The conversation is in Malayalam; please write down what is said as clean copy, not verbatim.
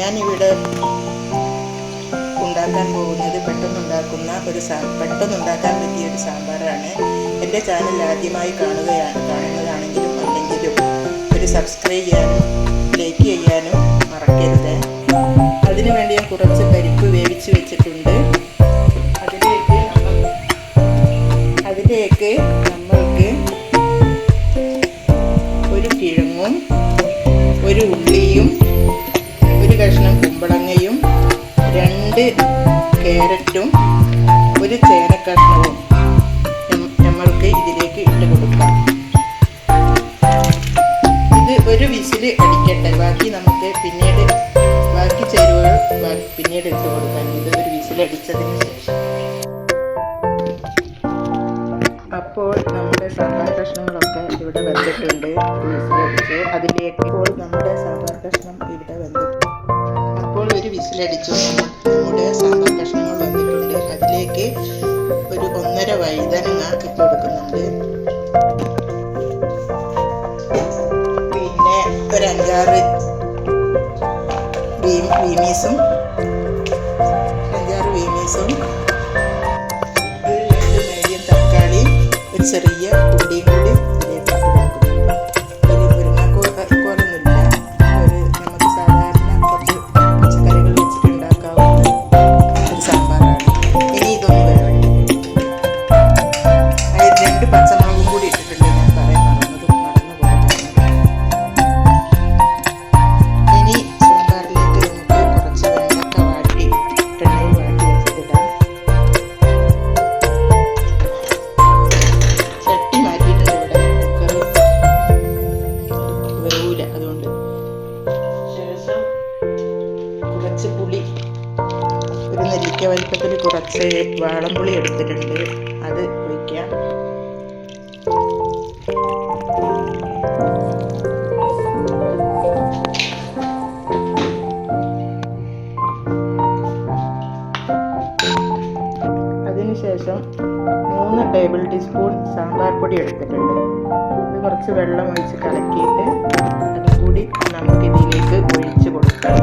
ഞാനിവിടെ ഉണ്ടാക്കാൻ പോകുന്നത് പെട്ടെന്നുണ്ടാക്കാൻ പറ്റിയ ഒരു സാമ്പാറാണ്. എൻ്റെ ചാനൽ ആദ്യമായി കാണുന്നതാണെങ്കിലും അല്ലെങ്കിലും ഒരു സബ്സ്ക്രൈബ് ചെയ്യാനും ലൈക്ക് ചെയ്യാനും മറക്കരുത്. അതിനു വേണ്ടി ഞാൻ കുറച്ച് പരിപ്പ് വേവിച്ച് വെച്ചിട്ടുണ്ട്. അതിലേക്ക് നമ്മൾക്ക് ഒരു കിഴങ്ങും ഒരു ഉള്ളിയും ഒരു കഷ്ണം കുമ്പളങ്ങയും 2 ക്യാരറ്റും ഒരു ചേനക്കഷ്ണവും നമ്മൾക്ക് ഇതിലേക്ക് ഇട്ട് കൊടുക്കാം. ഇത് ഒരു വിസിൽ അടിക്കട്ടെ. ബാക്കി നമുക്ക് ബാക്കി ചേരുവകൾ പിന്നീട് ഇട്ട് കൊടുക്കാം. ഇത് ഒരു വിസിൽ അടിച്ചതിന് ശേഷം അപ്പോൾ നമ്മുടെ സാമ്പാർ കഷ്ണങ്ങളൊക്കെ ഇവിടെ വെന്തിട്ടുണ്ട്. വിസിലടിച്ചു. അതിലേക്ക് നമ്മുടെ സാമ്പാർ കഷ്ണം ഇവിടെ വെന്തിട്ടുണ്ട്. അപ്പോൾ ഒരു വിസിലടിച്ചു. നമ്മുടെ സാമ്പാർ കഷ്ണങ്ങൾ വെന്തിട്ടുണ്ട്. അതിലേക്ക് ഒരു 1.5 വഴുതനങ്ങ ഇട്ട് കൊടുക്കുന്നുണ്ട്. പിന്നെ ഒരു 5-6 വീമീസും ചെറിയ ഉള്ളിയും കൂടി ഇതിലേക്ക് കൊടുക്കുന്നുണ്ട്. ഇതിൽ മുരിങ്ങക്കോലൊന്നുമില്ല. നമുക്ക് സാധാരണ കുറച്ച് പച്ചക്കറികൾ വെച്ചിട്ട് ഉണ്ടാക്കാവുന്ന ഒരു സാമ്പാറാണ്. ഇനി ഇതൊന്ന് വേവട്ടെ. അതിൽ 2 പച്ചമുളകും കൂടി ഇട്ടിട്ടുണ്ട്. ഞാൻ പറയാൻ മറന്നു പോയതാണ്. ഇനി സാമ്പാറിലേക്ക് നമുക്ക് കുറച്ച് വെണ്ടക്ക വാട്ടി വെച്ചിട്ടിടാം. പുളി ഒരു നെല്ലിക്ക വലിപ്പത്തിൽ കുറച്ച് വാളംപുളി എടുത്തിട്ടുണ്ട്. അത് ഒഴിക്കാം. അതിനുശേഷം 3 ടേബിൾ ടീസ്പൂൺ സാമ്പാർ പൊടി എടുത്തിട്ടുണ്ട്. ഇത് കുറച്ച് വെള്ളം ഒഴിച്ച് കലക്കിയിട്ട് അതുകൂടി നമുക്ക് ഇതിലേക്ക് ഒഴിച്ച് കൊടുക്കാം.